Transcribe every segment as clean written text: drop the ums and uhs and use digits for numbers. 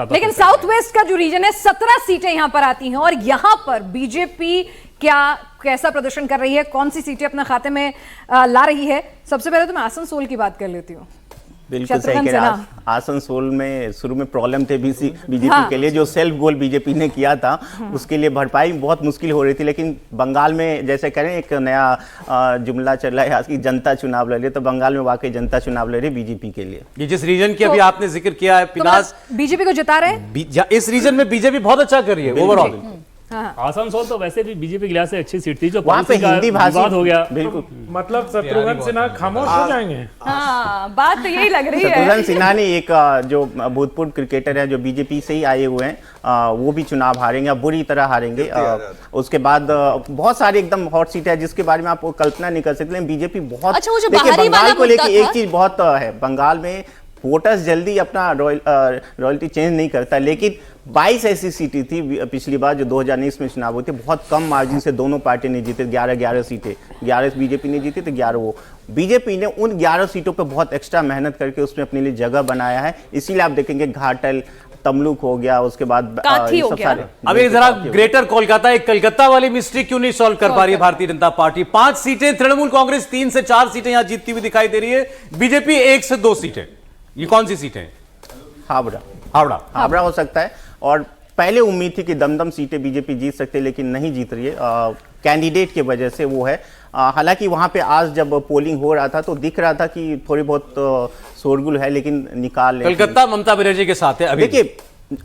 लेकिन south west का जो रीजन है 17 सीटें यहां पर आती हैं और यहां पर बीजेपी कैसा प्रदर्शन कर रही है, कौन सी सीटें अपने खाते में ला रही है। सबसे पहले तो मैं आसनसोल की बात कर लेती हूँ। बिल्कुल सही कह रहे हैं। आसनसोल में शुरू में प्रॉब्लम थे बीजेपी के लिए, जो सेल्फ गोल बीजेपी ने किया था उसके लिए भरपाई बहुत मुश्किल हो रही थी। लेकिन बंगाल में जैसे करें एक नया जुमला चल रहा है कि जनता चुनाव लड़ रही है, तो बंगाल में वाकई जनता चुनाव लड़ रही है बीजेपी के लिए। ये जिस रीजन की अभी आपने जिक्र किया है पिनास, बीजेपी को जिता रहे इस रीजन में बीजेपी बहुत अच्छा कर रही है ओवरऑल। आसनसोल तो वैसे भी बीजेपी के लिहाज से अच्छी सीट थी, जो वहाँ पे हिंदी भाषी हो गया। बिल्कुल, मतलब शत्रुघ्न सिन्हा खामोश हो जाएंगे। हाँ, बात तो यही लग रही है। शत्रुघ्न सिन्हा ने एक जो भूतपूर्व क्रिकेटर है जो बीजेपी से ही आए हुए हैं, वो भी चुनाव हारेंगे, बुरी तरह हारेंगे। उसके बाद बहुत सारी एकदम हॉट सीट है जिसके बारे में आप कल्पना नहीं कर सकते। लेकिन बीजेपी बहुत, देखिए बंगाल को लेकर एक चीज बहुत है, बंगाल में वोटर्स जल्दी अपना रॉयल्टी चेंज नहीं करता। लेकिन 22 ऐसी सीटें थी पिछली बार जो 2019 में चुनाव हुए थे, बहुत कम मार्जिन से दोनों पार्टी ने जीते। 11 सीटें, 11 बीजेपी ने जीती तो 11 वो। बीजेपी ने उन 11 सीटों पर बहुत एक्स्ट्रा मेहनत करके उसमें अपने लिए जगह बनाया है। इसीलिए आप देखेंगे घाटल, तमलुक हो गया, उसके बाद हो गया। अभी जरा ग्रेटर कोलकाता, एक कलकत्ता वाली मिस्ट्री क्यों नहीं सॉल्व कर पा रही है भारतीय जनता पार्टी। 5 सीटें, तृणमूल कांग्रेस 3 से 4 सीटें यहां जीतती हुई दिखाई दे रही है, बीजेपी 1 से 2 सीटें। ये कौन सी सीटें? हावड़ा हो सकता है। और पहले उम्मीद थी कि दमदम सीटें बीजेपी जीत सकते हैं, लेकिन नहीं जीत रही है। कैंडिडेट की वजह से वो है। हालांकि वहां पे आज जब पोलिंग हो रहा था तो दिख रहा था कि थोड़ी बहुत शोरगुल है, लेकिन निकाल कलकत्ता ममता बनर्जी के साथ है। अभी देखिए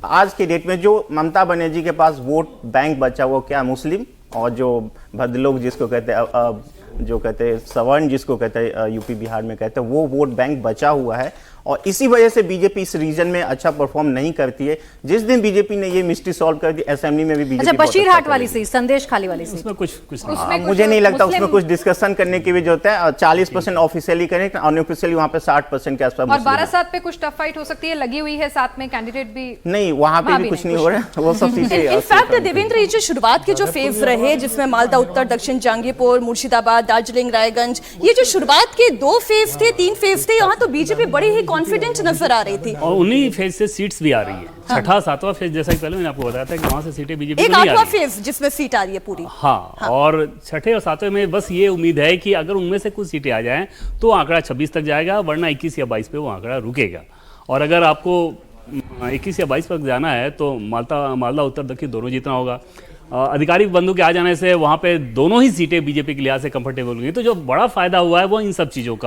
आज के डेट में जो ममता बनर्जी के पास वोट बैंक बचा वो क्या मुस्लिम और जो भद्रलोक जिसको कहते हैं, जो कहते हैं सवर्ण जिसको कहते हैं यूपी बिहार में कहते हैं, वो वोट बैंक बचा हुआ है। और इसी वजह से बीजेपी इस रीजन में अच्छा परफॉर्म नहीं करती है। जिस दिन बीजेपी ने ये मिस्ट्री सॉल्व कर दी, असेंबली में भी बीजेपी। अच्छा, बशीरहाट वाली सीट, संदेश खाली वाली सीट, उसमें कुछ नहीं। मुझे नहीं लगता उसमें कुछ डिस्कशन करने की भी जरूरत है। 40% ऑफिशियली करें, अनऑफिशियली वहाँ पे 60% के आसपास। और 12/7 पे कुछ टफ फाइट हो सकती है, लगी हुई है, साथ में कैंडिडेट भी नहीं, वहाँ पे भी कुछ नहीं हो रहा है। वो सब चीजें इनफैक्ट देवेंद्र, ये जो शुरुआत के जो फेज रहे जिसमें मालदा उत्तर, दक्षिण जहांगीरपुर, मुर्शिदाबाद, दार्जिलिंग, रायगंज, ये जो शुरुआत के 2 फेज थे, 3 फेज थे, यहाँ तो बीजेपी बड़ी ही कॉन्फिडेंट नजर आ रही थी। और उन्हीं फेज से सीट्स भी आ रही है। हाँ। 6ठा 7वां फेज, जैसा कि पहले मैंने आपको बताया था कि वहां से सीटें बीजेपी को नहीं आ रही। 8वां फेज जिसमें सीट आ रही है पूरी। हाँ। और 6ठे और 7वें में बस ये उम्मीद है कि अगर उनमें से कुछ सीटें आ जाएं तो आंकड़ा 26 तक जाएगा, वरना 21 या 22 पे वो आंकड़ा रुकेगा। और अगर आपको 21 या 22 तक जाना है तो मालदा उत्तर दक्षिण दोनों जीतना होगा। आधिकारिक बंधु के आ जाने से वहां पे दोनों ही सीटें बीजेपी के लिहाज से कंफर्टेबल हुई। तो जो बड़ा फायदा हुआ है वो इन सब चीजों का